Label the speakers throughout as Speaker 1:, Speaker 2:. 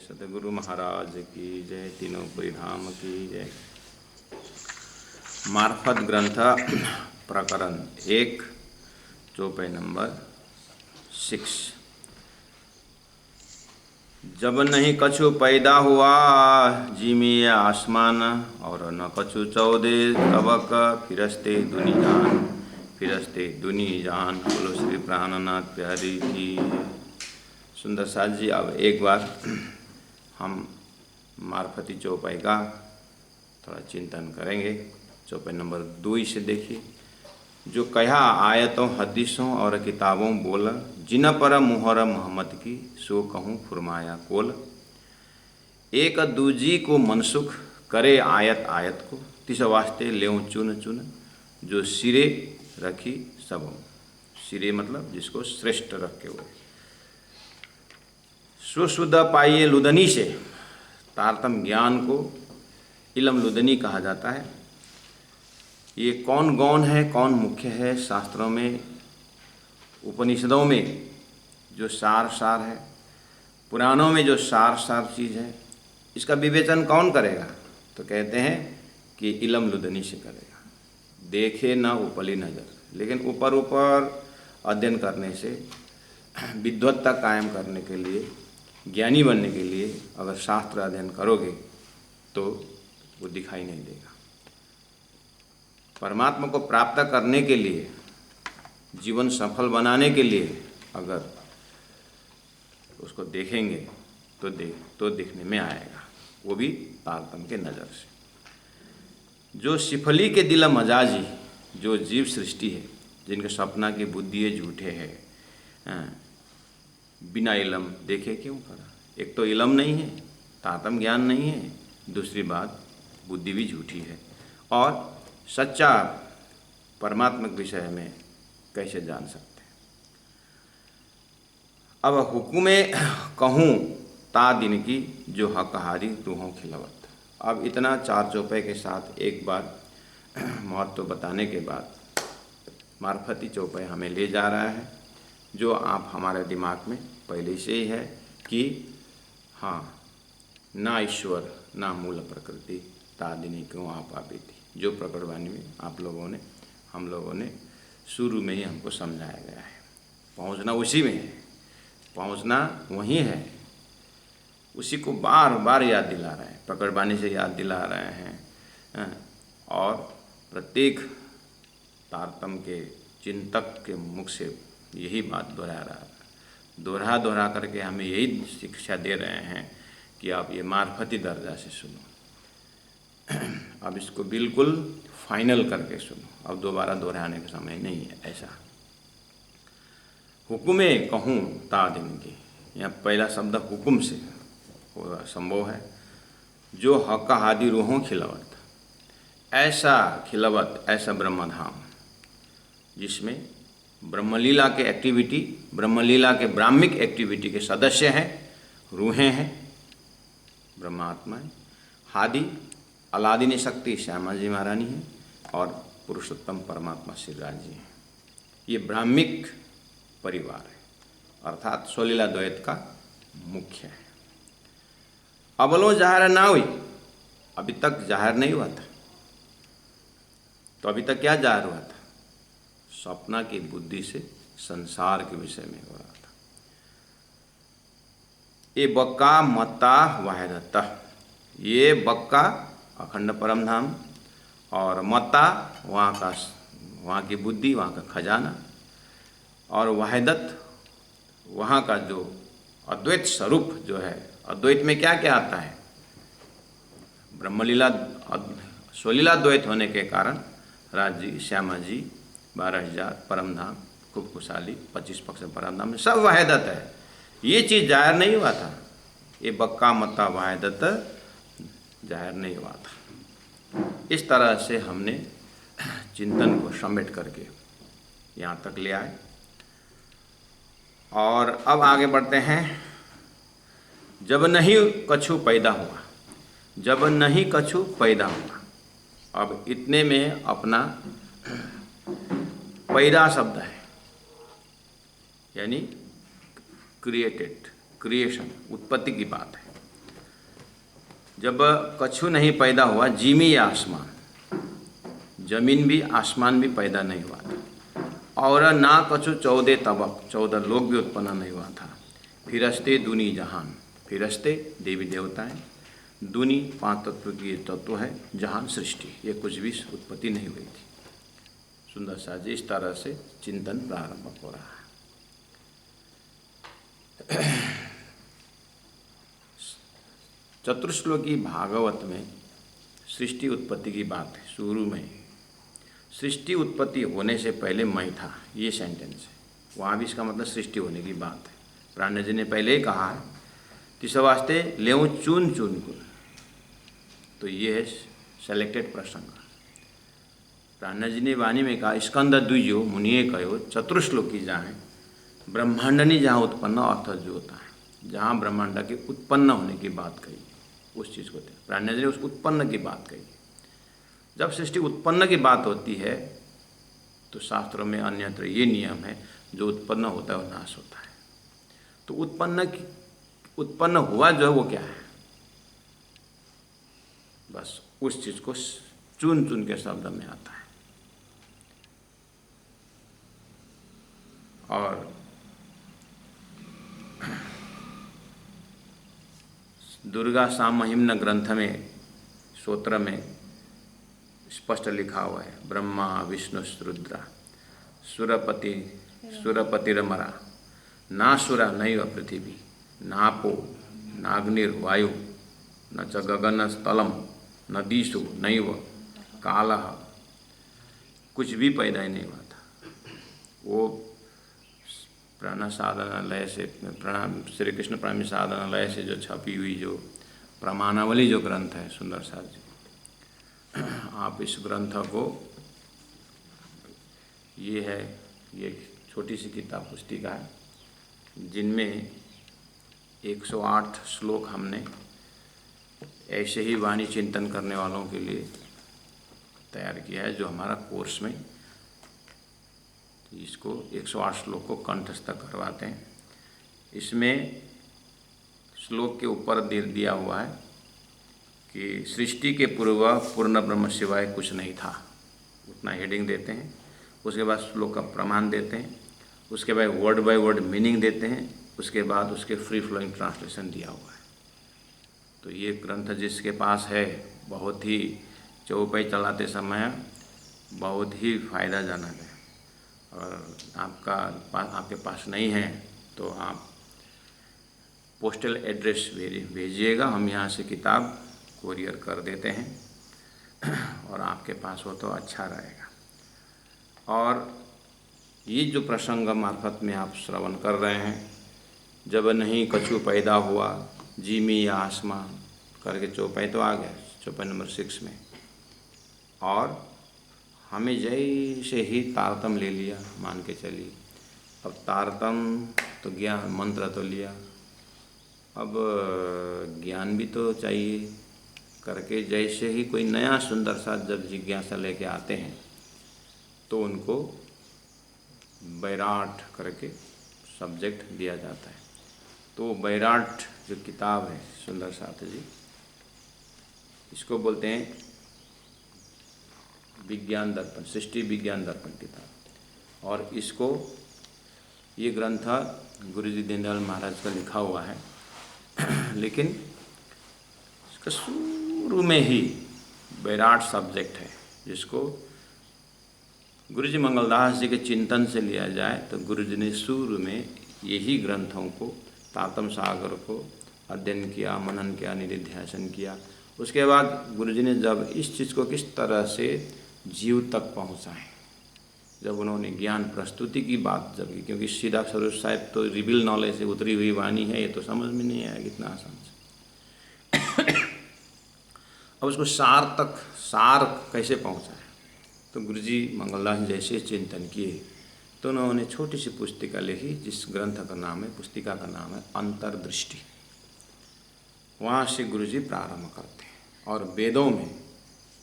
Speaker 1: सतगुरु महाराज की जय। तीनों पुरी धाम की जय। मार्फत ग्रंथ प्रकरण 1 चौपाई नंबर 6। जब नहीं कछु पैदा हुआ जिमी आसमान, और न कछु चौदे तबक फिरस्ते दुनी जान। फिरस्ते दुनी जान। बोलो श्री प्राणनाथ प्यारी की। सुंदर साथ जी, अब एक बार हम मार्फती चौपाई का थोड़ा चिंतन करेंगे। चौपाई नंबर 2 से देखिए। जो कहा आयतों हदीसों और किताबों बोल, जिन पर मुहर मोहम्मद की सो कहूँ फुरमाया कोल। एक दूजी को मनसुख करे आयत आयत को, तिस वास्ते लेऊं चुन चुन। जो सिरे रखी सब, सिरे मतलब जिसको श्रेष्ठ रखे हुए। सुशुद्ध पाइये लुदनी से, तारतम ज्ञान को इलम लुदनी कहा जाता है। ये कौन गौण है, कौन मुख्य है? शास्त्रों में, उपनिषदों में जो सार सार है, पुराणों में जो सार सार चीज़ है, इसका विवेचन कौन करेगा? तो कहते हैं कि इलम लुदनी से करेगा। देखे ना उपली नज़र, लेकिन ऊपर ऊपर अध्ययन करने से, विद्वत्ता कायम करने के लिए, ज्ञानी बनने के लिए अगर शास्त्र अध्ययन करोगे तो वो दिखाई नहीं देगा। परमात्मा को प्राप्त करने के लिए, जीवन सफल बनाने के लिए अगर उसको देखेंगे तो दिखने में आएगा, वो भी तारतम के नज़र से। जो सिफली के दिल मजाजी, जो जीव सृष्टि है, जिनके सपना की बुद्धि है झूठे है, बिना इलम देखे क्यों करा? एक तो इलम नहीं है, तारतम ज्ञान नहीं है, दूसरी बात बुद्धि भी झूठी है। और सच्चा परमात्मा के विषय में कैसे जान सकते हैं? अब हुक्मे कहूँ ता दिन की, जो हकहारी रूहों खिलवत। अब इतना 4 चौपाई के साथ एक बार महत्व बताने के बाद मार्फती चौपाई हमें ले जा रहा है, जो आप हमारे दिमाग में पहले से ही है कि हाँ, ना ईश्वर ना मूल प्रकृति तादिनी क्यों आप थी। जो प्रकटवाणी में हम लोगों ने शुरू में ही हमको समझाया गया है। पहुँचना उसी में है, पहुँचना वहीं है। उसी को बार बार याद दिला रहे हैं, प्रकटवाणी से याद दिला रहे हैं। और प्रत्येक तारतम के चिंतक के मुख से यही बात दोहरा करके हमें यही शिक्षा दे रहे हैं कि आप ये मार्फती दर्जा से सुनो। अब इसको बिल्कुल फाइनल करके सुनो, अब दोबारा दोहराने का समय नहीं है। ऐसा हुक्मे कहूँ ता दिन की, यहाँ पहला शब्द हुक्म से संभव है। जो हक हादी रूहों खिलवत, ऐसा खिलवत, ऐसा ब्रह्मधाम जिसमें ब्रह्मलीला के एक्टिविटी, ब्रह्मलीला के ब्राह्मिक एक्टिविटी के सदस्य हैं, रूहें हैं, ब्रह्मात्माएं। हादी अलादिनी शक्ति श्यामा जी महारानी है, और पुरुषोत्तम परमात्मा श्री राज जी हैं। ये ब्राह्मिक परिवार है, अर्थात स्वलीला द्वैत का मुख्य है। अबलो जाहिर ना हुई, अभी तक जाहिर नहीं हुआ था। तो अभी तक क्या जाहिर हुआ था? सपना की बुद्धि से संसार के विषय में हो रहा था। ये बक्का मत्ता वाहिदत्ता, ये बक्का अखंड परम धाम, और मत्ता वहाँ की बुद्धि, वहाँ का खजाना, और वाहिदत वहाँ का जो अद्वैत स्वरूप जो है। अद्वैत में क्या क्या आता है? ब्रह्मलीला स्वलीला द्वैत होने के कारण राज जी, श्यामा जी, 12,000 परमधाम, खूब खुशहाली, 25 पक्ष परमधाम में सब वाहिदत है। ये चीज़ जाहिर नहीं हुआ था। ये बक्का मत्ता वाहिदत जाहिर नहीं हुआ था। इस तरह से हमने चिंतन को समेट करके यहाँ तक ले आए, और अब आगे बढ़ते हैं। जब नहीं कछु पैदा हुआ, जब नहीं कछु पैदा हुआ। अब इतने में अपना पैदा शब्द है, यानी क्रिएटेड, क्रिएशन, उत्पत्ति की बात है। जब कछु नहीं पैदा हुआ, जिमी या आसमान, जमीन भी आसमान भी पैदा नहीं हुआ था। और ना कछु 14 तबक, 14 लोग भी उत्पन्न नहीं हुआ था। फिरस्ते दुनी जहान, फिरस्ते देवी देवताएं, दुनी 5 तत्व की तत्व है, जहान सृष्टि, ये कुछ भी उत्पत्ति नहीं हुई थी। सुंदर सा जी इस तरह से चिंतन प्रारंभ हो रहा है। चतुश्लोकी भागवत में सृष्टि उत्पत्ति की बात है। शुरू में सृष्टि उत्पत्ति होने से पहले मैं था, ये सेंटेंस है। वहाँ भी इसका मतलब सृष्टि होने की बात है। प्राण जी ने पहले ही कहा है तिस वास्ते लेऊँ चुन चुन को, तो ये है सेलेक्टेड प्रसंग। प्राण जी ने वाणी में कहा स्कंद द्विजो मुनिये कहो चतुश्लोकी जाए, ब्रह्मांडनी जहाँ उत्पन्न अर्थ जो होता है, जहाँ ब्रह्मांड के उत्पन्न होने की बात कही, उस चीज़ को प्राण जी ने उस उत्पन्न की बात कही। जब सृष्टि उत्पन्न की बात होती है तो शास्त्रों में अन्यत्र ये नियम है, जो उत्पन्न होता है वो नाश होता है। तो उत्पन्न हुआ जो है वो क्या है, बस उस चीज़ को चुन चुन के शब्द में आता है। और दुर्गा सामहिम्न ग्रंथ में सूत्र में स्पष्ट लिखा हुआ है, ब्रह्मा विष्णु रुद्रा सुरपतिरमरा नासुरा नैव पृथ्वी नापो नाग्निर्वायु न च गगन स्थलम नदीषु नैव कालः, कुछ भी पैदा ही नहीं हुआ था। वो प्राण साधनालय से, श्री कृष्ण प्राणी साधनालय से जो छपी हुई जो प्रमाणावली जो ग्रंथ है सुंदर साथ जी, आप इस ग्रंथ को, ये है, ये छोटी सी किताब पुस्तिका है जिनमें 108 श्लोक हमने ऐसे ही वाणी चिंतन करने वालों के लिए तैयार किया है, जो हमारा कोर्स में इसको 108 श्लोक को कंठस्थ करवाते हैं। इसमें श्लोक के ऊपर दिया हुआ है कि सृष्टि के पूर्व पूर्ण ब्रह्म सिवाय कुछ नहीं था, उतना हेडिंग देते हैं। उसके बाद श्लोक का प्रमाण देते हैं, उसके बाद वर्ड बाय वर्ड मीनिंग देते हैं, उसके बाद उसके फ्री फ्लोइंग ट्रांसलेशन दिया हुआ है। तो ये ग्रंथ जिसके पास है, बहुत ही चौपाई चलाते समय बहुत ही फायदाजनक है। और आपके पास नहीं है तो आप पोस्टल एड्रेस भेजिएगा, हम यहाँ से किताब कोरियर कर देते हैं और आपके पास हो तो अच्छा रहेगा। और ये जो प्रसंग मार्फत में आप श्रवण कर रहे हैं, जब नहीं कछु पैदा हुआ, जिमी या आसमान करके चौपाई तो आ गया, चौपाई नंबर 6 में। और हमें जैसे ही तारतम ले लिया, मान के चलिए, अब तारतम तो ज्ञान मंत्र तो लिया, अब ज्ञान भी तो चाहिए करके, जैसे ही कोई नया सुंदर सा जब जिज्ञासा लेके आते हैं तो उनको बैराट करके सब्जेक्ट दिया जाता है। तो बैराट जो किताब है सुंदर साथ जी, इसको बोलते हैं विज्ञान दर्पण, सृष्टि विज्ञान दर्पण किताब। और इसको, ये ग्रंथ गुरु जी दीनदयाल महाराज का लिखा हुआ है, लेकिन इसका शुरू में ही बैराट सब्जेक्ट है, जिसको गुरु जी मंगलदास जी के चिंतन से लिया जाए तो गुरु जी ने शुरू में यही ग्रंथों को, तातम सागर को अध्ययन किया, मनन किया, निधिध्यासन किया। उसके बाद गुरु जी ने जब इस चीज़ को किस तरह से जीव तक पहुँचाएं, जब उन्होंने ज्ञान प्रस्तुति की बात जब की, क्योंकि सीधा स्वरूप साहिब तो रिबिल नॉलेज से उतरी हुई वाणी है, ये तो समझ में नहीं आएगा इतना आसान से। अब उसको सार कैसे पहुँचाए, तो गुरु जी मंगलदास जैसे चिंतन किए तो उन्होंने छोटी सी पुस्तिका लिखी, जिस ग्रंथ का नाम है, पुस्तिका का नाम है अंतर्दृष्टि। वहाँ से गुरु जी प्रारंभ करते हैं और वेदों में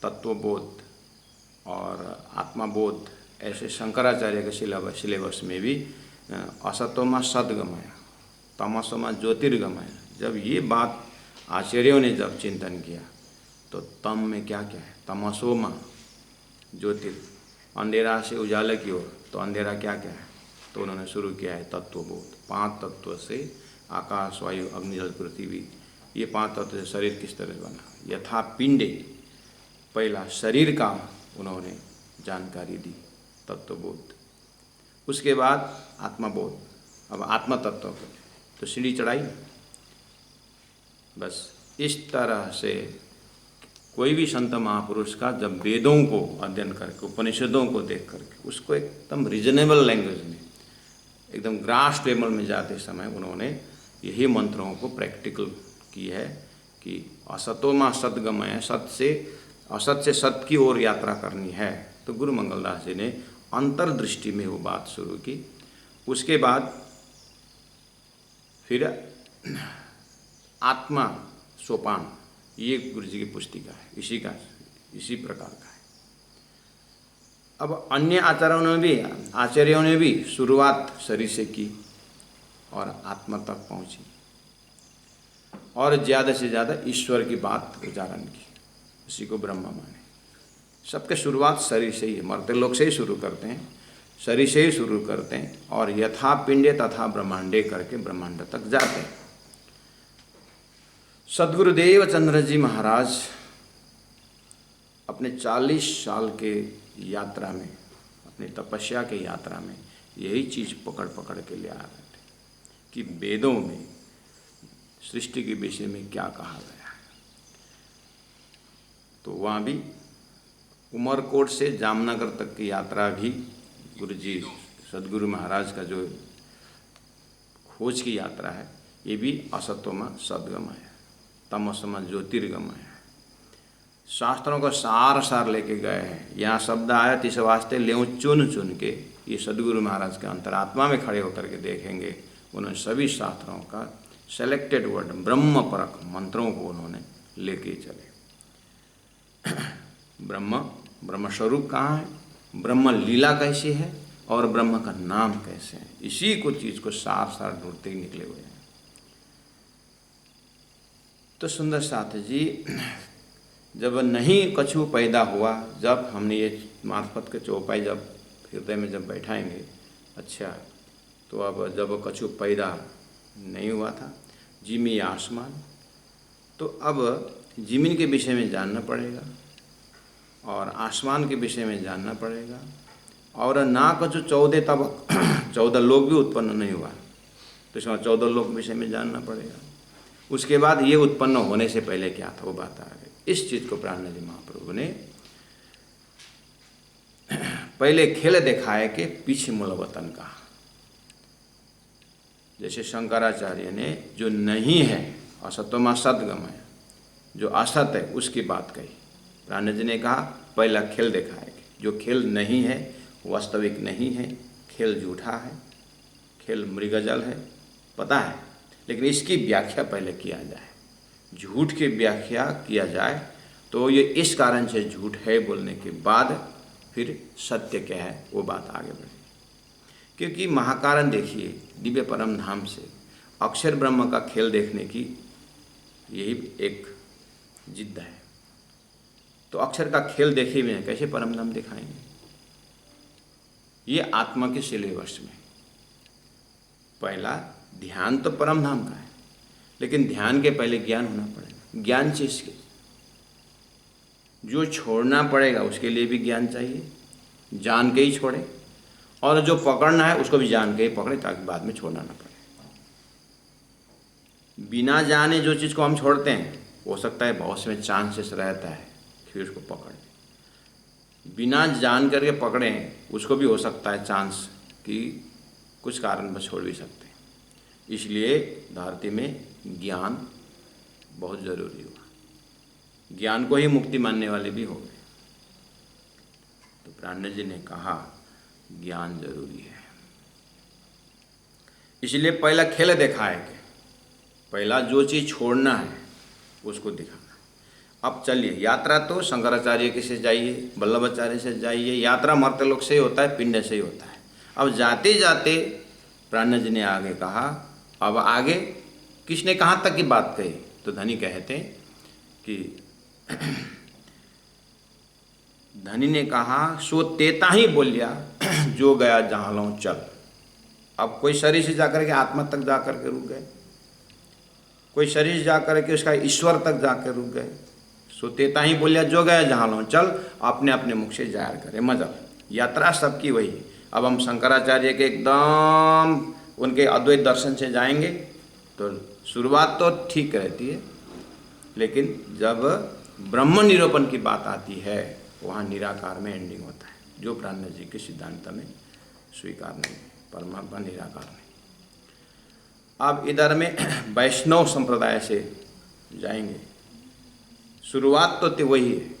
Speaker 1: तत्वबोध और आत्मबोध, ऐसे शंकराचार्य के सिलेबस में भी असतोमा सद्गमय, तमसोमा ज्योतिर्गमय, जब ये बात आचार्यों ने जब चिंतन किया तो तम में क्या क्या है, तमसो मां ज्योतिर, अंधेरा से उजाले की ओर, तो अंधेरा क्या क्या है, तो उन्होंने शुरू किया है तत्वबोध। 5 तत्व से आकाश वायु अग्नि जल पृथ्वी, ये 5 तत्व से शरीर किस तरह बना, यथा पिंडे, पहला शरीर का उन्होंने जानकारी दी, तत्वबोध। उसके बाद आत्मबोध, अब आत्म तत्व को तो सीढ़ी चढ़ाई। बस इस तरह से कोई भी संत महापुरुष का जब वेदों को अध्ययन करके, उपनिषदों को देख करके, उसको एकदम रीजनेबल लैंग्वेज में, एकदम ग्रास टेबल में जाते समय उन्होंने यही मंत्रों को प्रैक्टिकल की है कि असतो मां सद्गमय, सत से असत से सत की ओर यात्रा करनी है। तो गुरु मंगलदास जी ने अंतर्दृष्टि में वो बात शुरू की। उसके बाद फिर आत्मा सोपान, ये गुरु जी की पुस्तिका है, इसी प्रकार का है। अब अन्य आचार्यों ने भी शुरुआत शरीर से की और आत्मा तक पहुंची और ज़्यादा से ज़्यादा ईश्वर की बात उच्चारण की, उसी को ब्रह्म माने। सबके शुरुआत शरीर से ही है, मरते लोग से ही शुरू करते हैं, शरीर से ही शुरू करते हैं और यथा पिंडे तथा ब्रह्मांडे करके ब्रह्मांड तक जाते हैं। सद्गुरुदेव चंद्र जी महाराज अपने 40 साल के यात्रा में, अपनी तपस्या के यात्रा में यही चीज़ पकड़ पकड़ के ले आ रहे थे कि वेदों में सृष्टि के विषय में क्या कहा गया है। तो वहाँ भी उमरकोट से जामनगर तक की यात्रा भी गुरु जी सद्गुरु महाराज का जो खोज की यात्रा है, ये भी असतोमा सद्गमय है, तमसमा ज्योतिर्गमय है। शास्त्रों का सार लेके गए हैं। यहाँ शब्द आया तो इस वास्ते ले चुन चुन के, ये सद्गुरु महाराज के अंतरात्मा में खड़े होकर के देखेंगे। उन्होंने सभी शास्त्रों का सेलेक्टेड वर्ड ब्रह्म परक मंत्रों को उन्होंने लेके चले। ब्रह्म स्वरूप कहाँ है, ब्रह्म लीला कैसी है और ब्रह्म का नाम कैसे है, इसी को चीज़ को सार ढूंढते ही निकले हुए हैं। तो सुंदर साथ जी, जब नहीं कछु पैदा हुआ, जब हमने ये मार्फत के चौपाई जब हृदय में जब बैठाएंगे, अच्छा तो अब जब कछु पैदा नहीं हुआ था, जिमी आसमान, तो अब ज़मीन के विषय में जानना पड़ेगा और आसमान के विषय में जानना पड़ेगा। और ना कछु 14 तब 14 लोग भी उत्पन्न नहीं हुआ, तो इसमें 14 लोग के विषय में जानना पड़ेगा। उसके बाद ये उत्पन्न होने से पहले क्या था, वो बात आ गई। इस चीज़ को प्राणनाथ जी महाप्रभु ने पहले खेल दिखाए कि पीछे मूल वतन का। जैसे शंकराचार्य ने जो नहीं है असतोमा सद्गमय, जो असत है उसकी बात कही। प्राणनाथ जी ने कहा पहला खेल दिखाए कि जो खेल नहीं है, वास्तविक नहीं है, खेल झूठा है, खेल मृगजल है, पता है, लेकिन इसकी व्याख्या पहले किया जाए। झूठ की व्याख्या किया जाए तो ये इस कारण से झूठ है बोलने के बाद फिर सत्य क्या है वो बात आगे बढ़ेगी। क्योंकि महाकारण देखिए, दिव्य परम धाम से अक्षर ब्रह्म का खेल देखने की यही एक जिद्द है। तो अक्षर का खेल देखे हुए कैसे परम धाम दिखाएंगे? ये आत्मा के सिलेबस में पहला ध्यान तो परम धाम का है, लेकिन ध्यान के पहले ज्ञान होना पड़ेगा। ज्ञान चीज के जो छोड़ना पड़ेगा उसके लिए भी ज्ञान चाहिए, जान के ही छोड़े, और जो पकड़ना है उसको भी जान के ही पकड़े ताकि बाद में छोड़ना ना पड़े। बिना जाने जो चीज़ को हम छोड़ते हैं, हो सकता है बहुत से चांसेस रहता है फिर उसको पकड़ लें। बिना जान करके पकड़ें उसको भी हो सकता है चांस कि कुछ कारण बस छोड़ भी सकते हैं। इसलिए धरती में ज्ञान बहुत ज़रूरी हुआ। ज्ञान को ही मुक्ति मानने वाले भी हो गए। तो प्राणनाथ जी ने कहा ज्ञान जरूरी है। इसलिए पहला खेल दिखाए कि पहला जो चीज़ छोड़ना है उसको दिखाना। अब चलिए, यात्रा तो शंकराचार्य के से जाइए, वल्लभाचार्य से जाइए, यात्रा मर्त्य लोक से ही होता है, पिंड से ही होता है। अब जाते जाते प्राणनाथ जी ने आगे कहा, अब आगे किसने कहाँ तक की बात कही? तो धनी कहते हैं कि धनी ने कहा सो तेता ही बोलिया जो गया जहाँ लो चल। अब कोई शरीर से जाकर के आत्मा तक जाकर के रुक गए, कोई शरीर से जाकर के उसका ईश्वर तक जाकर रुक गए। सो तेता ही बोलिया जो गया जहाँ लो चल, अपने अपने मुख से जाहिर करे मजहब। यात्रा सबकी वही है। अब हम शंकराचार्य के एकदम उनके अद्वैत दर्शन से जाएंगे तो शुरुआत तो ठीक रहती है, लेकिन जब ब्रह्म निरूपण की बात आती है वहाँ निराकार में एंडिंग होता है, जो प्राणनाथ जी के सिद्धांत में स्वीकार नहीं है। परमात्मा निराकार नहीं। अब इधर में वैष्णव संप्रदाय से जाएंगे, शुरुआत तो वही है,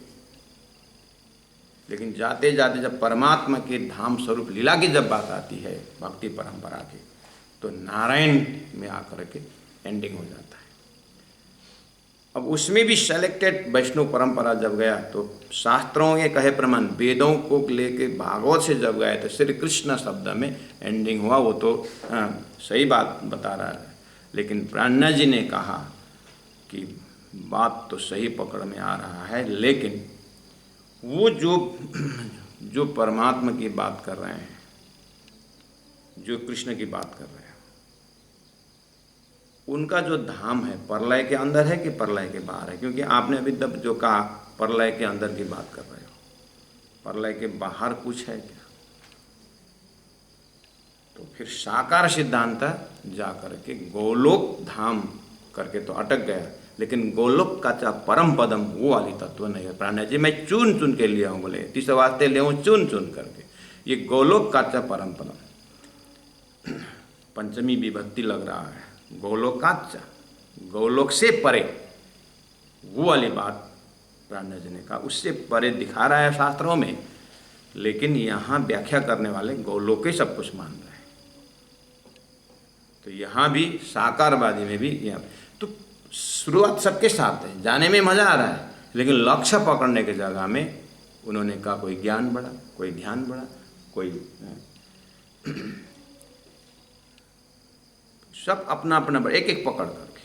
Speaker 1: लेकिन जाते जाते जब परमात्मा के धाम स्वरूप लीला की जब बात आती है भक्ति परंपरा की, तो नारायण में आकर के एंडिंग हो जाता है। अब उसमें भी सेलेक्टेड वैष्णव परंपरा जब गया तो शास्त्रों के कहे प्रमाण वेदों को लेके भागवत से जब गए तो श्री कृष्ण शब्द में एंडिंग हुआ। वो तो सही बात बता रहा है, लेकिन प्राणनाथ जी ने कहा कि बात तो सही पकड़ में आ रहा है, लेकिन वो जो परमात्मा की बात कर रहे हैं, जो कृष्ण की बात कर रहे हैं, उनका जो धाम है प्रलय के अंदर है कि प्रलय के बाहर है? क्योंकि आपने अभी तक जो कहा प्रलय के अंदर की बात कर रहे हो, प्रलय के बाहर कुछ है क्या? तो फिर साकार सिद्धांत जा करके गोलोक धाम करके तो अटक गया, लेकिन गोलोक का चाह परम पदम वो वाली तत्व नहीं है। प्राणनाथ जी मैं चुन चुन के लिया हूँ, बोले तीसरे वास्ते ले चुन चुन करके। ये गोलोक का चाह परम पदम पंचमी विभक्ति लग रहा है, गोलोकाच्चा, गोलोक से परे वो वाली बात प्राणनाथ जी ने कहा, उससे परे दिखा रहा है शास्त्रों में, लेकिन यहाँ व्याख्या करने वाले गोलोक ही सब कुछ मान रहे हैं। तो यहाँ भी साकारवादी में भी यहाँ तो शुरुआत सबके साथ है, जाने में मजा आ रहा है, लेकिन लक्ष्य पकड़ने की जगह में उन्होंने कहा कोई ज्ञान बढ़ा, कोई ध्यान बढ़ा, कोई सब अपना अपना एक एक पकड़ करके।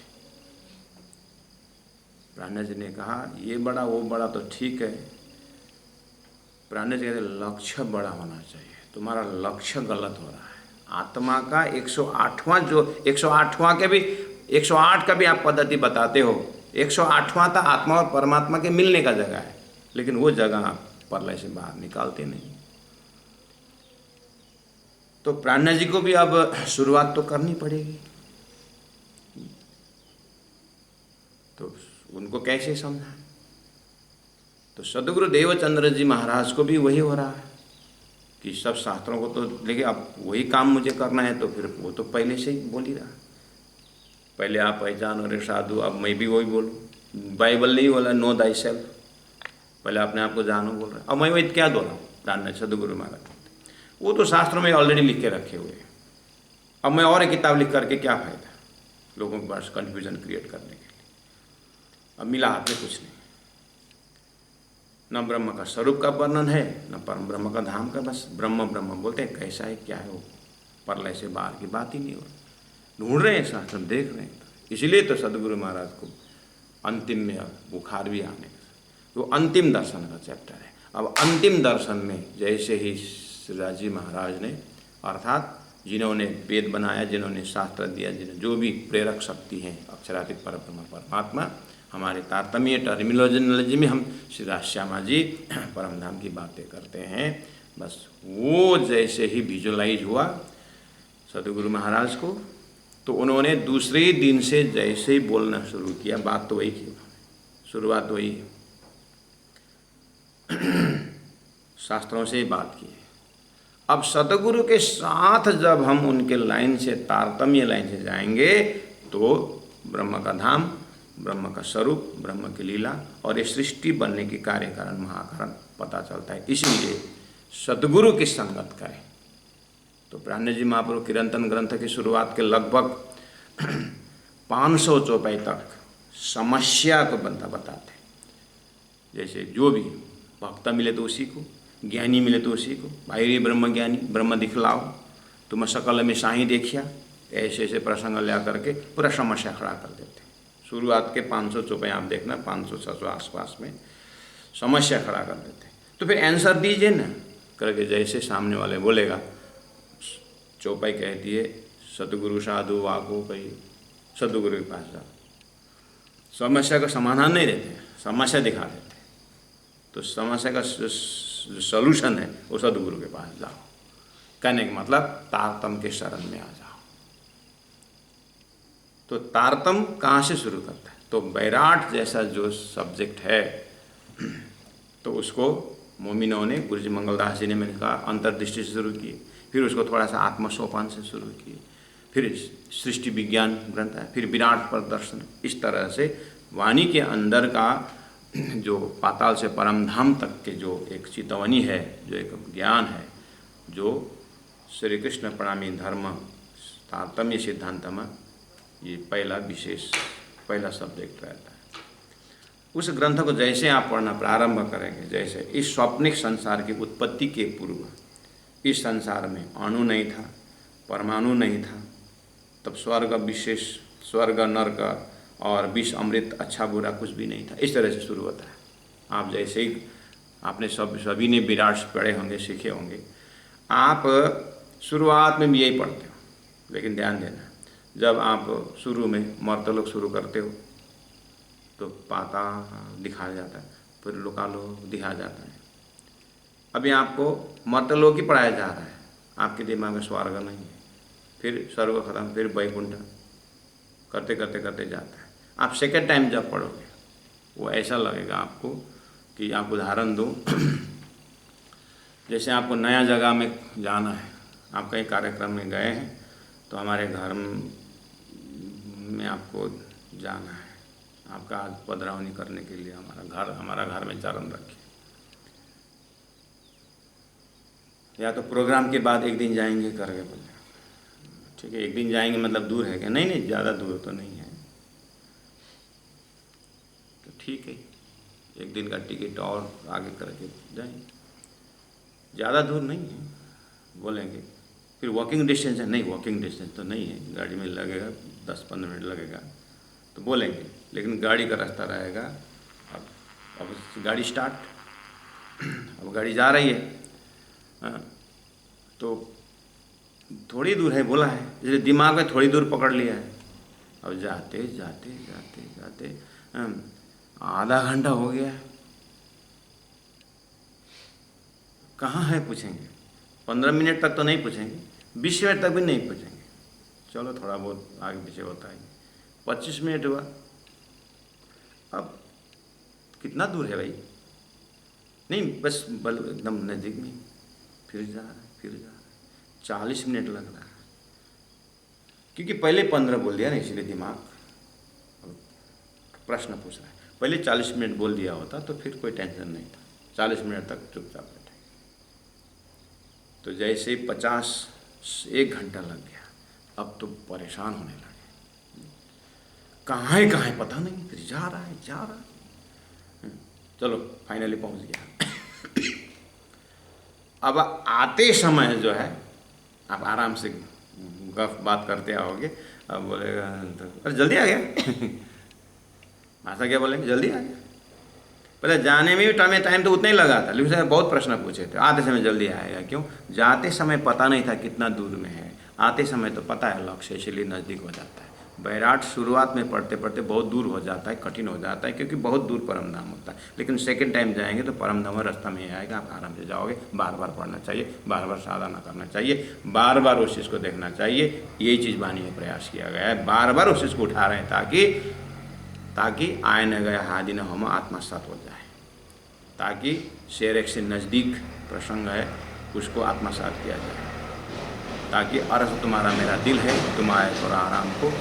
Speaker 1: प्राणनाथ जी ने कहा ये बड़ा वो बड़ा तो ठीक है। प्राणनाथ जी कहते लक्ष्य बड़ा होना चाहिए, तुम्हारा लक्ष्य गलत हो रहा है। आत्मा का 108वां जो 108वां के भी 108 का भी आप पद्धति बताते हो, 108वां था आत्मा और परमात्मा के मिलने का जगह है, लेकिन वो जगह आप प्रलय से बाहर निकालते नहीं। तो प्राणनाथ जी को भी अब शुरुआत तो करनी पड़ेगी, तो उनको कैसे समझाएं? तो सदगुरु देवचंद्र जी महाराज को भी वही हो रहा है कि सब शास्त्रों को तो लेकिन अब वही काम मुझे करना है, तो फिर वो तो पहले से ही बोल ही रहा। पहले आप पहचानो रे साधु, अब मैं भी वही बोलूँ। बाइबल नहीं बोला नो दाई सेल्फ, पहले अपने आप को जानो बोल रहा। अब मैं वही क्या दोहराऊँ? प्राणनाथ सदगुरु महाराज वो तो शास्त्रों में ऑलरेडी लिख के रखे हुए हैं। अब मैं और एक किताब लिख करके क्या फ़ायदा लोगों के पास कन्फ्यूजन क्रिएट करने के लिए? अब मिला हाथ में कुछ नहीं, न ब्रह्म का स्वरूप का वर्णन है, न परम ब्रह्म का धाम का। बस ब्रह्म ब्रह्म बोलते हैं, कैसा है क्या है वो प्रलय से बाहर की बात ही नहीं हो रही। ढूंढ रहे हैं शास्त्र, देख रहे हैं। इसलिए तो सदगुरु महाराज को अंतिम में अब बुखार भी आने का, वो अंतिम दर्शन का चैप्टर है। अब अंतिम दर्शन में जैसे ही श्रीराज जी महाराज ने, अर्थात जिन्होंने वेद बनाया, जिन्होंने शास्त्र दिया, जिन्होंने जो भी प्रेरक शक्ति हैं अक्षरातीत परब्रह्म परमात्मा, हमारे तारतम्य टर्मिनोलॉजी में हम श्री राजश्यामा जी परमधाम की बातें करते हैं। बस वो जैसे ही विजुअलाइज हुआ सदगुरु महाराज को, तो उन्होंने दूसरे दिन से जैसे ही बोलना शुरू किया, बात तो वही की, शुरुआत वही शास्त्रों से ही बात की। अब सदगुरु के साथ जब हम उनके लाइन से तारतम्य लाइन से जाएंगे तो ब्रह्म का धाम, ब्रह्म का स्वरूप, ब्रह्म की लीला और ये सृष्टि बनने की कार्य कारण महाकारण पता चलता है। इसलिए सदगुरु की संगत करें। तो प्राणनाथ जी महाप्रभु किरंतन ग्रंथ की शुरुआत के लगभग 500 चौपाई तक समस्या को बनता बताते, जैसे जो भी भक्त मिले तो उसी को, ज्ञानी मिले तो उसी को, भाई रे ब्रह्म ज्ञानी ब्रह्म दिखलाओ, तुम सकल में साही देखिया, ऐसे ऐसे प्रसंग ला करके पूरा समस्या खड़ा कर देते। शुरुआत के 500 चौपाई आप देखना, 500-600 आसपास में समस्या खड़ा कर देते हैं। तो फिर आंसर दीजिए ना करके, जैसे सामने वाले बोलेगा, चौपाई कहती है सतगुरु साधु वाको कही, सतगुरु के पास जाओ। समस्या का समाधान नहीं देते, समस्या दिखा देते। तो समस्या का जो सॉल्यूशन है वो सदगुरु के पास जाओ। कहने का मतलब तारतम के शरण में आ जाओ। तो तारतम कहाँ से शुरू करता है? तो बैराट जैसा जो सब्जेक्ट है तो उसको मोमिनों ने, गुरु जी मंगलदास जी ने, मैंने कहा, अंतर्दृष्टि से शुरू किए, फिर उसको थोड़ा सा आत्मसोपान से शुरू किए, फिर सृष्टि विज्ञान ग्रंथ है, फिर विराट प्रदर्शन। इस तरह से वाणी के अंदर का जो पाताल से परम धाम तक के जो एक चितवनी है, जो एक ज्ञान है, जो श्री कृष्ण प्रणामी धर्म तारतम्य सिद्धांत में ये पहला सब्जेक्ट रहता है। उस ग्रंथ को जैसे आप पढ़ना प्रारंभ करेंगे, जैसे इस स्वप्निक संसार की उत्पत्ति के पूर्व इस संसार में अणु नहीं था, परमाणु नहीं था, तब स्वर्ग विशेष, स्वर्ग नरक और विष अमृत अच्छा बुरा कुछ भी नहीं था। इस तरह से शुरू होता है। आप जैसे ही आपने सभी ने विराट पढ़े होंगे, सीखे होंगे, आप शुरुआत में भी यही पढ़ते हो, लेकिन ध्यान देना, जब आप शुरू में मर्तलोक शुरू करते हो तो पाता दिखाया जाता है, फिर लोकालोक दिखाया जाता है। अभी आपको मर्तलोक ही पढ़ाया जा रहा है, आपके दिमाग में स्वर्ग नहीं है, फिर स्वर्ग खत्म, फिर वैकुंठ, करते करते करते जाता है। आप सेकेंड टाइम जब पढ़ोगे वो ऐसा लगेगा आपको कि, आप उदाहरण दूँ, जैसे आपको नया जगह में जाना है, आप कहीं कार्यक्रम में गए हैं, तो हमारे घर में आपको जाना है, आपका आज पधरावनी करने के लिए हमारा घर में चरण रखे, या तो प्रोग्राम के बाद एक दिन जाएंगे करके बोले, ठीक है, एक दिन जाएंगे मतलब दूर है क्या? नहीं, ज़्यादा दूर तो नहीं है, तो ठीक है, एक दिन का टिकट और आगे करके जाएंगे, ज़्यादा दूर नहीं है बोलेंगे। फिर वॉकिंग डिस्टेंस है? नहीं, वॉकिंग डिस्टेंस तो नहीं है, गाड़ी में लगेगा 10-15 मिनट लगेगा, तो बोलेंगे, लेकिन गाड़ी का रास्ता रहेगा। अब गाड़ी स्टार्ट, अब गाड़ी जा रही है, तो थोड़ी दूर है बोला है, इसलिए दिमाग में थोड़ी दूर पकड़ लिया है। अब जाते जाते जाते जाते आधा घंटा हो गया, कहाँ है पूछेंगे, 15 मिनट तक तो नहीं पूछेंगे, 20 मिनट तक भी नहीं पूछेंगे, चलो थोड़ा बहुत आगे पीछे होता है, 25 मिनट हुआ, अब कितना दूर है भाई? नहीं, बस एकदम नज़दीक में, फिर जा रहा है, 40 मिनट लग रहा है, क्योंकि पहले 15 बोल दिया ना, इसलिए दिमाग प्रश्न पूछ रहा है। पहले 40 मिनट बोल दिया होता तो फिर कोई टेंशन नहीं था, 40 मिनट तक चुपचाप बैठे। तो जैसे 1 घंटा लग गया, अब तो परेशान होने लगे, कहाँ है पता नहीं, फिर जा रहा है, चलो फाइनली पहुँच गया। अब आते समय जो है आप आराम से गप बात करते आओगे, अब बोलेगा तो अरे जल्दी आ गया भाषा क्या बोलेंगे, जल्दी आ गया। पहले जाने में भी टाइम तो उतना ही लगा था, लेकिन बहुत प्रश्न पूछे थे, आते समय जल्दी आएगा क्यों? जाते समय पता नहीं था कितना दूर में है, आते समय तो पता है लक्ष्य, इसलिए नज़दीक हो जाता है। बैराट शुरुआत में पढ़ते पढ़ते बहुत दूर हो जाता है, कठिन हो जाता है, क्योंकि बहुत दूर परम धाम होता है, लेकिन सेकंड टाइम जाएंगे तो परम धाम रास्ता में ही आएगा, आप आराम से जाओगे। बार बार पढ़ना चाहिए, बार बार साधना करना चाहिए, बार बार उस चीज़ को देखना चाहिए। यही चीज़ वाणी में प्रयास किया गया है, बार बार उस चीज़ को उठा रहे हैं ताकि आए न गया हादि न हम आत्मसात हो जाए, ताकि शेर से नज़दीक प्रसंग है उसको आत्मसात किया जाए, ताकि अर्थ तुम्हारा मेरा दिल है, तुम आए थोड़ा आराम को,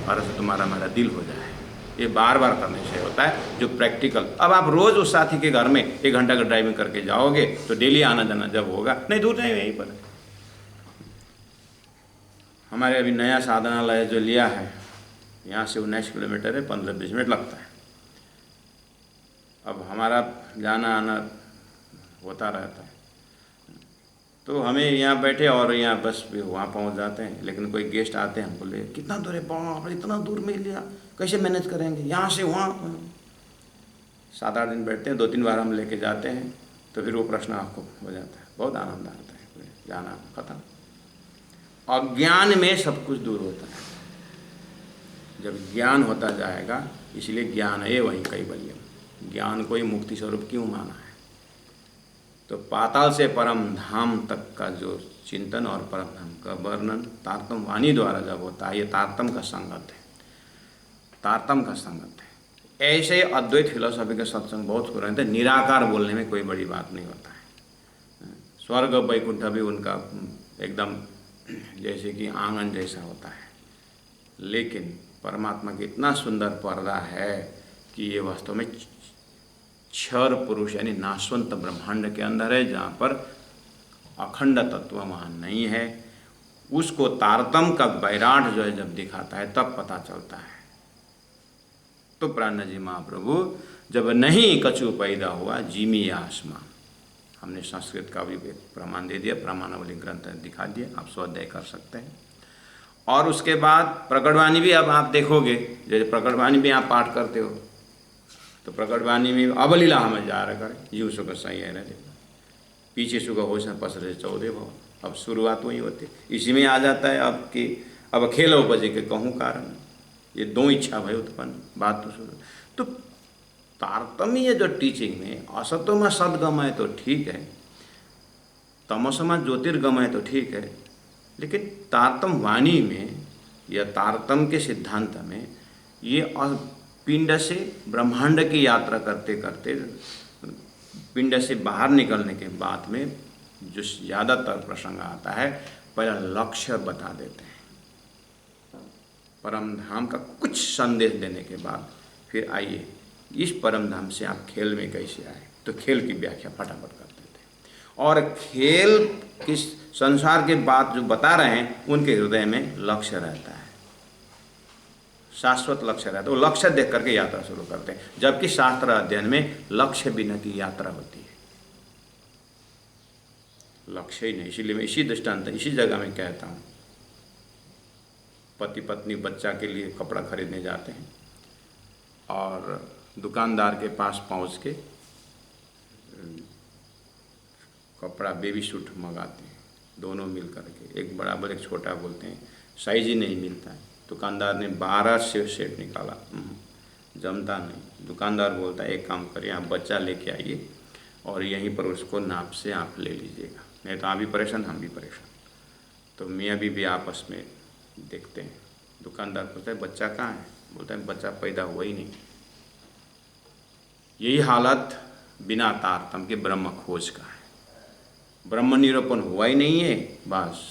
Speaker 1: अर्थ तुम्हारा मेरा दिल हो जाए। ये बार बार करने से होता है जो प्रैक्टिकल। अब आप रोज़ उस साथी के घर में 1 घंटा का ड्राइविंग करके जाओगे तो डेली आना जाना जब होगा, नहीं दूर नहीं, यहीं पर हमारे अभी नया साधनालय जो लिया है, यहाँ से 19 किलोमीटर है, 15-20 मिनट लगता है। अब हमारा जाना आना होता रहता है, तो हमें यहाँ बैठे और यहाँ बस भी वहाँ पहुँच जाते हैं, लेकिन कोई गेस्ट आते हैं, हम बोले कितना दूर है, बाप रे इतना दूर में लिया, कैसे मैनेज करेंगे यहाँ से वहाँ। 7-8 दिन बैठते हैं, 2-3 बार हम लेके जाते हैं, तो फिर वो प्रश्न आपको हो जाता है, बहुत आनंद आता है, जाना खत्म। अज्ञान में सब कुछ दूर होता है जब ज्ञान होता जाएगा। इसलिए ज्ञान है वही कैवल्यम। ज्ञान को ही मुक्ति स्वरूप क्यों माना है? तो पाताल से परम धाम तक का जो चिंतन और परम धाम का वर्णन तारतम वाणी द्वारा जब होता है, ये तारतम का संगत है, तारतम का संगत है। ऐसे अद्वैत फिलोसॉफी के सत्संग बहुत हो रहे थे। निराकार बोलने में कोई बड़ी बात नहीं होता है। स्वर्ग वैकुंठ भी उनका एकदम जैसे कि आंगन जैसा होता है, लेकिन परमात्मा की इतना सुंदर पर्दा है कि ये वास्तव में क्षर पुरुष यानी नाशवंत ब्रह्मांड के अंदर है, जहाँ पर अखंड तत्व वहाँ नहीं है। उसको तारतम का वैराट जो है जब दिखाता है तब पता चलता है। तो प्राण जी महाप्रभु जब नहीं कछु पैदा हुआ जिमी आसमान, हमने संस्कृत का भी प्रमाण दे दिया, प्रमाणावली ग्रंथ दिखा दिया, आप स्वाध्याय कर सकते हैं। और उसके बाद प्रकटवाणी भी अब आप देखोगे, जैसे प्रकटवाणी भी आप पाठ करते हो, तो प्रकटवाणी में अवलीला हमें जा रहा करें जीव सुख सही है, पीछे सुख हो से पसरे 14 भव। अब शुरुआत वही होती, इसी में आ जाता है अब कि अब खेल उपजे के कहूँ कारण, ये 2 इच्छा भय उत्पन्न, बात तो शुरू। तो तारतम्य जो टीचिंग में असतोमा सदगमय तो ठीक है, तमसमा ज्योतिर्गमय तो ठीक है, लेकिन तारतम वाणी में या तारतम के सिद्धांत में ये पिंड से ब्रह्मांड की यात्रा करते करते पिंड से बाहर निकलने के बाद में जो ज़्यादातर प्रसंग आता है, पहला लक्ष्य बता देते हैं परम धाम का कुछ संदेश देने के बाद फिर आइए इस परम धाम से आप खेल में कैसे आए, तो खेल की व्याख्या फटाफट कर देते हैं। और खेल किस संसार के बात जो बता रहे हैं उनके हृदय में लक्ष्य रहता है, शाश्वत लक्ष्य रहता है। वो लक्ष्य देख करके यात्रा शुरू करते हैं, जबकि शास्त्र अध्ययन में लक्ष्य बिना की यात्रा होती है, लक्ष्य ही नहीं। इसीलिए मैं इसी दृष्टांत इसी जगह में कहता हूँ, पति पत्नी बच्चा के लिए कपड़ा खरीदने जाते हैं और दुकानदार के पास पहुँच के कपड़ा बेबी सूट मंगाते हैं, दोनों मिल करके, एक बराबर एक छोटा, बोलते हैं साइज ही नहीं मिलता है। दुकानदार ने 12 सेट निकाला, जमता नहीं। दुकानदार बोलता है एक काम करिए, आप बच्चा लेके आइए और यहीं पर उसको नाप से आप ले लीजिएगा, नहीं तो आप भी परेशान हम भी परेशान। तो मियाँ बीवी आपस में देखते हैं, दुकानदार पूछता है बच्चा कहाँ है, बोलता है बच्चा पैदा हुआ ही नहीं। यही हालत बिना तारतम के ब्रह्म खोज का है, ब्रह्म निरूपण हुआ ही नहीं है, बस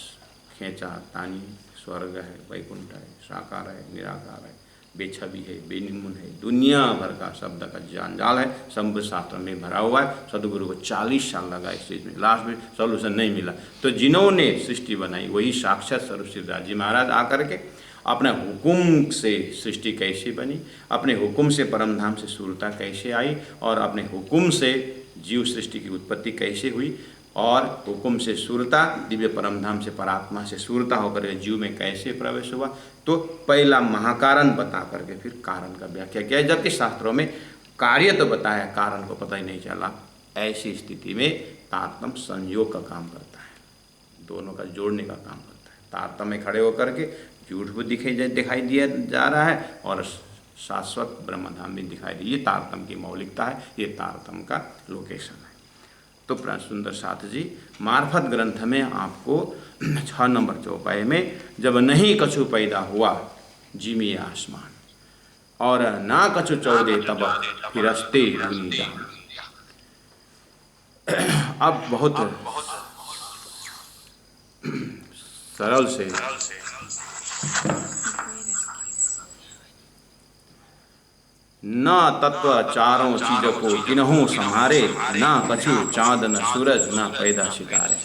Speaker 1: खींचा तानी, स्वर्ग है, वैकुंठ है, साकार है, निराकार है, बेछवि है, बेनिर्मुन है, दुनिया भर का शब्द का जंजाल है, संबंध शास्त्र में भरा हुआ है। सदगुरु को 40 साल लगा इस चीज़ में, लास्ट में सॉल्यूशन नहीं मिला। तो जिन्होंने सृष्टि बनाई वही साक्षात सर्वश्रीदास जी महाराज आकर के अपने हुकुम से सृष्टि कैसे बनी, अपने हुकुम से परमधाम से सूरता कैसे आई, और अपने हुकुम से जीव सृष्टि की उत्पत्ति कैसे हुई, और हुकुम से सूरता दिव्य परमधाम से परात्मा से सूरता होकर के जीव में कैसे प्रवेश हुआ। तो पहला महाकारण बता करके फिर कारण का व्याख्या किया, जबकि शास्त्रों में कार्य तो बताया, कारण को पता ही नहीं चला। ऐसी स्थिति में तारतम संयोग का काम करता है, दोनों का जोड़ने का काम करता है। तारतम में खड़े होकर के झूठ भी दिखाई दिया जा रहा है और शाश्वत ब्रह्मधाम भी दिखाई दी। ये तारतम की मौलिकता है, ये तारतम का लोकेशन है। तो प्राण सुंदर साथ जी मार्फत ग्रंथ में आपको 6 नंबर चौपाई में जब नहीं कछु पैदा हुआ जिमी आसमान और ना कछु चौदे तब फिरस्ते दुनिया। अब बहुत सरल से न तत्व चारों चीजों को किन्हों संहारे, न कछु चाँद न सूरज न पैदा सितारे।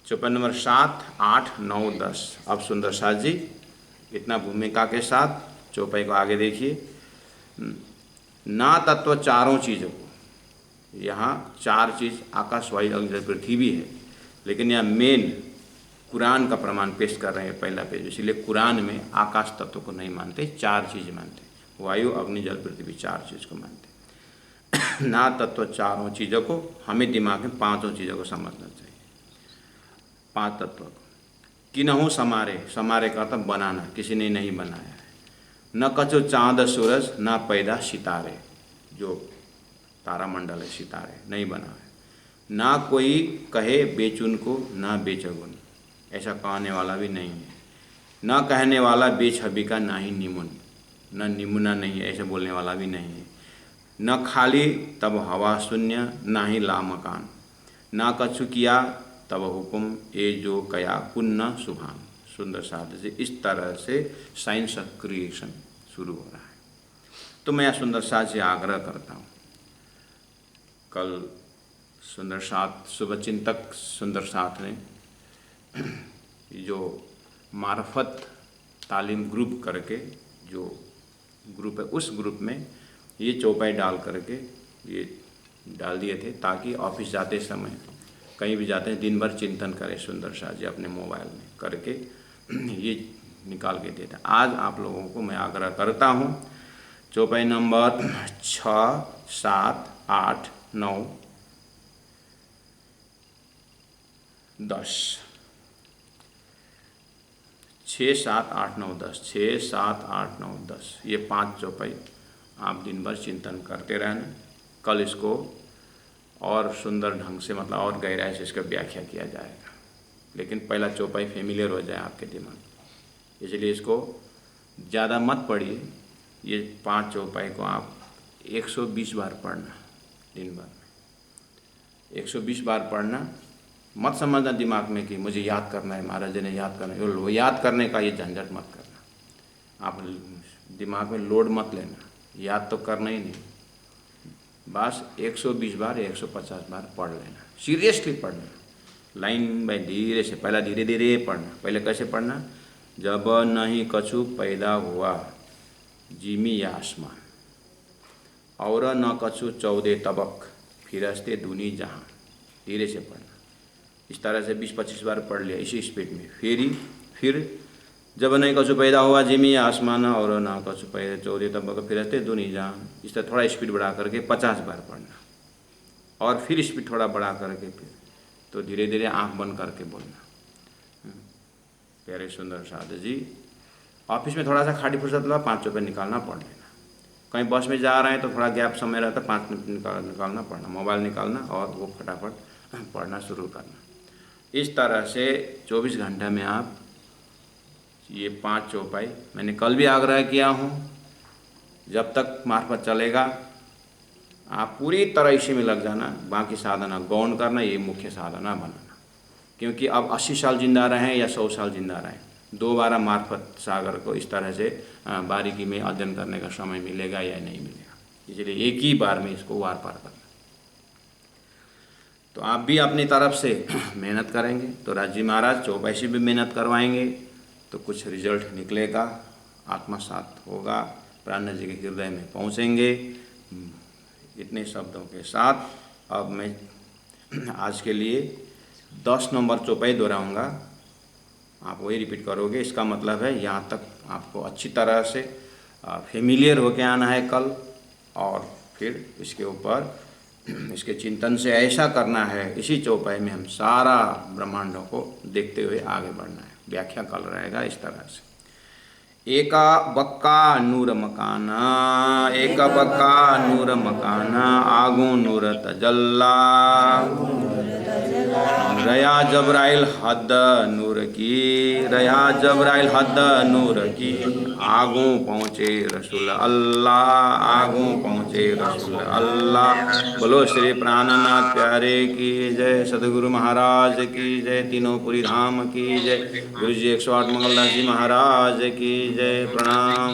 Speaker 1: 54 नंबर 7, 8, 9, 10। अब सुंदर साथ जी इतना भूमिका के साथ चौपाई को आगे देखिए। ना तत्व चारों चीज़ों को, यहाँ 4 चीज़ आकाश वायु अग्नि जल पृथ्वी है, लेकिन यहाँ मेन कुरान का प्रमाण पेश कर रहे हैं पहला पेज। इसलिए कुरान में आकाश तत्व को नहीं मानते, 4 चीज़ मानते, वायु अग्नि जल पृथ्वी 4 चीज़ को मानते। ना तत्व चारों चीज़ों को, हमें दिमाग में 5 चीज़ों को समझना चाहिए। 5 तत्व को किन्हू समारे, समारे का अर्थ बनाना, किसी ने नहीं बनाया है। न कछु चाँद सूरज, ना पैदा सितारे, जो तारामंडल है सितारे नहीं बना है। ना कोई कहे बेचुन को, ना बेचगुन, ऐसा कहने वाला भी नहीं है। न कहने वाला बेछबी का, ना ही निमुन, न निमुना नहीं है, ऐसे बोलने वाला भी नहीं है। न खाली तब हवा शून्य, ना ही ला मकान, ना कछु किया तब हुक्म, ए जो कया पुण्य सुभान। सुंदर साध से इस तरह से साइंस ऑफ क्रिएशन शुरू हो रहा है। तो मैं सुंदर साध से आग्रह करता हूँ, कल सुंदर साथ शुभचिंतक सुंदर साथ ने जो मार्फत तालीम ग्रुप करके जो ग्रुप है, उस ग्रुप में ये चौपाई डाल करके ये डाल दिए थे, ताकि ऑफिस जाते समय कहीं भी जाते हैं दिन भर चिंतन करें सुंदर शाह जी अपने मोबाइल में करके ये निकाल के देते हैं। आज आप लोगों को मैं आग्रह करता हूँ, चौपाई नंबर 6, 7, 8, 9, 10, 6, 7, 8, 9, 10, 6, 7, 8, 9, 10, ये 5 चौपाई आप दिन भर चिंतन करते रहना। कल इसको और सुंदर ढंग से, मतलब और गहराई से इसका व्याख्या किया जाएगा, लेकिन पहला चौपाई फेमिलियर हो जाए आपके दिमाग में, इसलिए इसको ज़्यादा मत पढ़िए। ये 5 चौपाई को आप 120 बार पढ़ना दिन भर में, 120 बार पढ़ना। मत समझना दिमाग में कि मुझे याद करना है, महाराज जी ने याद करना है, वो याद करने का ये झंझट मत करना। आप दिमाग में लोड मत लेना, याद तो करना ही नहीं, बस 120 बार या 150 बार पढ़ लेना, सीरियसली पढ़ना, लाइन बाय धीरे से, पहला धीरे धीरे पढ़ना। पहले कैसे पढ़ना? जब नहीं कछु पैदा हुआ जिमी या आसमान, और न कछु 14 तबक फिरस्ते दुनी जहाँ, धीरे से पढ़ना। इस तरह से 20-25 बार पढ़ लिया इसी स्पीड में। फिर जब नहीं कछु पैदा हुआ जिमी या आसमान, और ना कछु पैदा 14 तबक फिरस्ते दुनी जहाँ, इस तरह थोड़ा स्पीड बढ़ा करके 50 बार पढ़ना, और फिर स्पीड थोड़ा बढ़ा करके फिर तो धीरे धीरे आंख बंद करके बोलना। प्यारे सुंदर साध जी, ऑफिस में थोड़ा सा खाली फुर्सत लो, 5 चौपाई निकालना पढ़ लेना। कहीं बस में जा रहे हैं तो थोड़ा गैप समय रहता, 5 मिनट निकालना पढ़ना, मोबाइल निकालना और वो फटाफट पढ़ना शुरू करना। इस तरह से 24 घंटे में आप ये 5 चौपाई, मैंने कल भी आग्रह किया हूँ, जब तक मार्फत चलेगा आप पूरी तरह इसी में लग जाना। बाकी साधना गौण करना, ये मुख्य साधना बनाना, क्योंकि अब 80 साल जिंदा रहें या 100 साल जिंदा रहें, दोबारा मार्फत सागर को इस तरह से बारीकी में अध्ययन करने का समय मिलेगा या नहीं मिलेगा। इसलिए एक ही बार में इसको वार पार करना। तो आप भी अपनी तरफ से मेहनत करेंगे तो राजी महाराज चौपाई से भी मेहनत करवाएंगे तो कुछ रिजल्ट निकलेगा, आत्मसात होगा, प्राण जी के हृदय में पहुँचेंगे। इतने शब्दों के साथ अब मैं आज के लिए 10 नंबर चौपाई दोहराऊँगा, आप वही रिपीट करोगे। इसका मतलब है यहाँ तक आपको अच्छी तरह से फेमिलियर होके आना है कल, और फिर इसके ऊपर इसके चिंतन से ऐसा करना है, इसी चौपाई में हम सारा ब्रह्मांडों को देखते हुए आगे बढ़ना है। व्याख्या कल रहेगा इस तरह से। एका बक्का नूर मकाना, एका बक्का नूर मकाना, आगू नूर तजल्ला, रया जबराइल हद नूर की, रया जबराइल हद नूर की, आगू पहुँचे रसूल अल्लाह, आगू पहुँचे रसूल अल्लाह। बोलो श्री प्राणनाथ प्यारे की जय, सदगुरु महाराज की जय, तीनों पुरी धाम की जय, गुरु जी 108 मंगलदास जी महाराज की जय। प्रणाम।